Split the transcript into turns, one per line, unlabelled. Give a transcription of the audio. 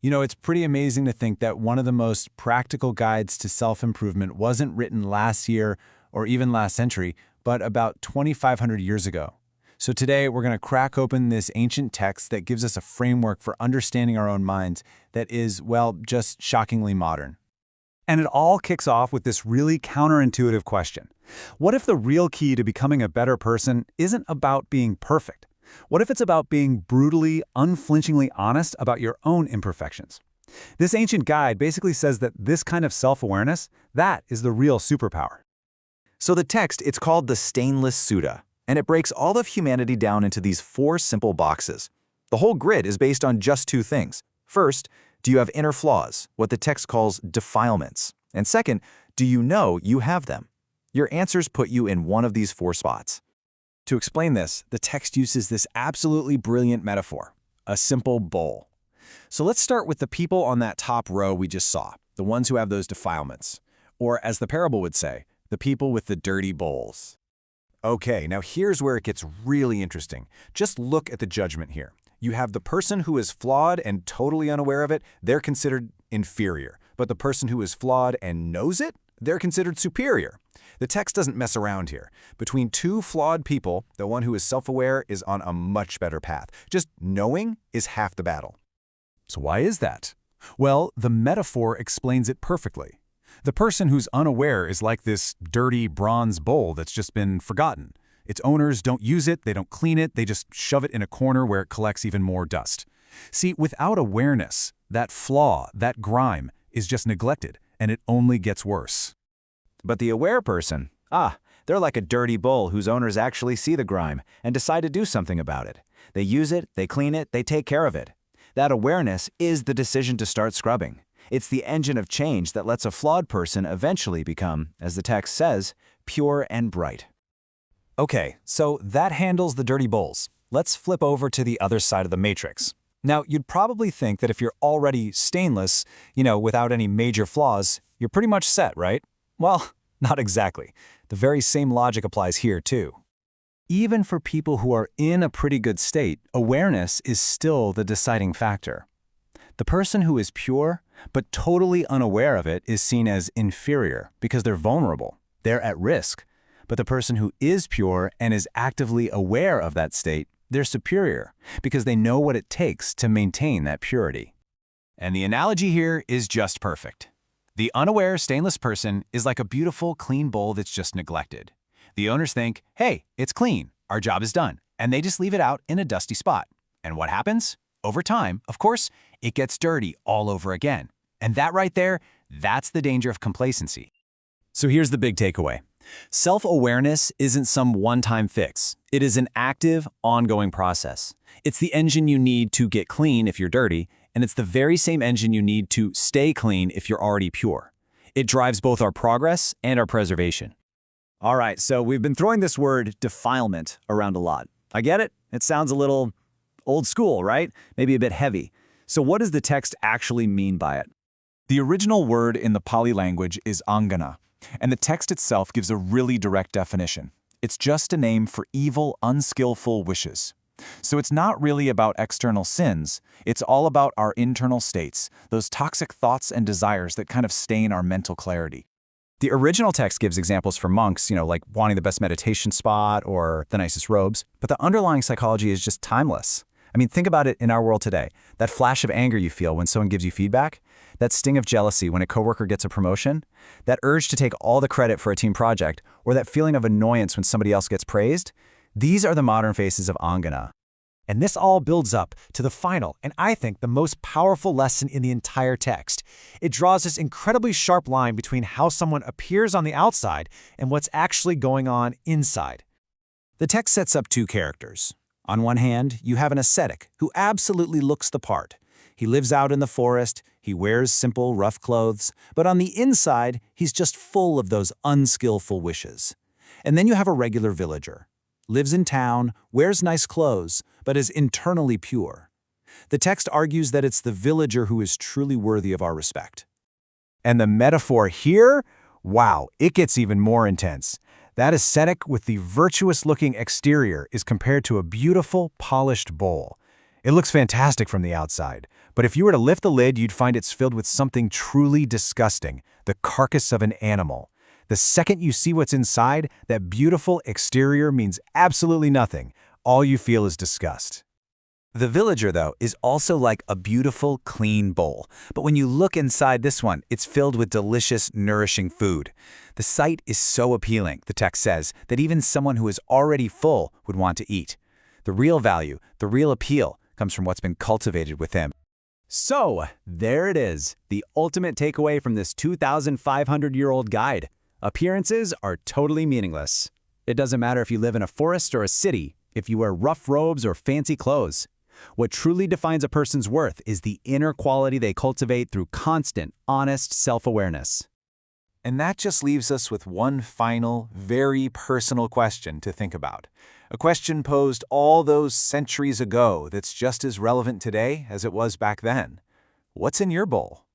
You know, it's pretty amazing to think that one of the most practical guides to self-improvement wasn't written last year or even last century, but about 2,500 years ago. So today we're going to crack open this ancient text that gives us a framework for understanding our own minds that is, well, just shockingly modern.
And it all kicks off with this really counterintuitive question. What if the real key to becoming a better person isn't about being perfect? What if it's about being brutally, unflinchingly honest about your own imperfections? This ancient guide basically says that this kind of self-awareness, that is the real superpower.
So the text, it's called the Stainless Sutta, and it breaks all of humanity down into these 4 simple boxes. The whole grid is based on just 2 things. First, do you have inner flaws, what the text calls defilements? And second, do you know you have them? Your answers put you in one of these 4 spots.
To explain this, the text uses this absolutely brilliant metaphor, a simple bowl. So let's start with the people on that top row we just saw, the ones who have those defilements. Or as the parable would say, the people with the dirty bowls. Okay, now here's where it gets really interesting. Just look at the judgment here. You have the person who is flawed and totally unaware of it, they're considered inferior. But the person who is flawed and knows it, they're considered superior. The text doesn't mess around here. Between 2 flawed people, the one who is self-aware is on a much better path. Just knowing is half the battle.
So why is that? Well, the metaphor explains it perfectly. The person who's unaware is like this dirty bronze bowl that's just been forgotten. Its owners don't use it, they don't clean it, they just shove it in a corner where it collects even more dust. See, without awareness, that flaw, that grime, is just neglected, and it only gets worse.
But the aware person, they're like a dirty bowl whose owners actually see the grime and decide to do something about it. They use it, they clean it, they take care of it. That awareness is the decision to start scrubbing. It's the engine of change that lets a flawed person eventually become, as the text says, pure and bright.
Okay, so that handles the dirty bowls. Let's flip over to the other side of the matrix. Now, you'd probably think that if you're already stainless, without any major flaws, you're pretty much set, right? Well, not exactly. The very same logic applies here, too. Even for people who are in a pretty good state, awareness is still the deciding factor. The person who is pure, but totally unaware of it, is seen as inferior because they're vulnerable. They're at risk. But the person who is pure and is actively aware of that state, they're superior because they know what it takes to maintain that purity. And the analogy here is just perfect. The unaware, stainless person is like a beautiful, clean bowl that's just neglected. The owners think, hey, it's clean, our job is done, and they just leave it out in a dusty spot. And what happens? Over time, of course, it gets dirty all over again. And that right there, that's the danger of complacency. So here's the big takeaway. Self-awareness isn't some one-time fix. It is an active, ongoing process. It's the engine you need to get clean if you're dirty, and it's the very same engine you need to stay clean if you're already pure. It drives both our progress and our preservation. All right, so we've been throwing this word defilement around a lot. I get it. It sounds a little old school, right? Maybe a bit heavy. So what does the text actually mean by it? The original word in the Pāli language is Anaṅgaṇa, and the text itself gives a really direct definition. It's just a name for evil, unskillful wishes. So it's not really about external sins, it's all about our internal states, those toxic thoughts and desires that kind of stain our mental clarity. The original text gives examples for monks, like wanting the best meditation spot or the nicest robes, but the underlying psychology is just timeless. I mean, think about it in our world today. That flash of anger you feel when someone gives you feedback, that sting of jealousy when a coworker gets a promotion, that urge to take all the credit for a team project, or that feeling of annoyance when somebody else gets praised, these are the modern faces of Anaṅgaṇa. And this all builds up to the final, and I think the most powerful lesson in the entire text. It draws this incredibly sharp line between how someone appears on the outside and what's actually going on inside. The text sets up 2 characters. On one hand, you have an ascetic who absolutely looks the part. He lives out in the forest, he wears simple, rough clothes, but on the inside, he's just full of those unskillful wishes. And then you have a regular villager. Lives in town, wears nice clothes, but is internally pure. The text argues that it's the villager who is truly worthy of our respect. And the metaphor here? Wow, it gets even more intense. That ascetic with the virtuous-looking exterior is compared to a beautiful, polished bowl. It looks fantastic from the outside,
But if you were to lift the lid, you'd find it's filled with something truly disgusting, the carcass of an animal. The second you see what's inside, that beautiful exterior means absolutely nothing. All you feel is disgust.
The villager, though, is also like a beautiful, clean bowl. But when you look inside this one, it's filled with delicious, nourishing food. The sight is so appealing, the text says, that even someone who is already full would want to eat. The real value, the real appeal, comes from what's been cultivated within.
So, there it is, the ultimate takeaway from this 2,500-year-old guide. Appearances are totally meaningless. It doesn't matter if you live in a forest or a city, if you wear rough robes or fancy clothes. What truly defines a person's worth is the inner quality they cultivate through constant, honest self-awareness.
And that just leaves us with one final, very personal question to think about. A question posed all those centuries ago that's just as relevant today as it was back then. What's in your bowl?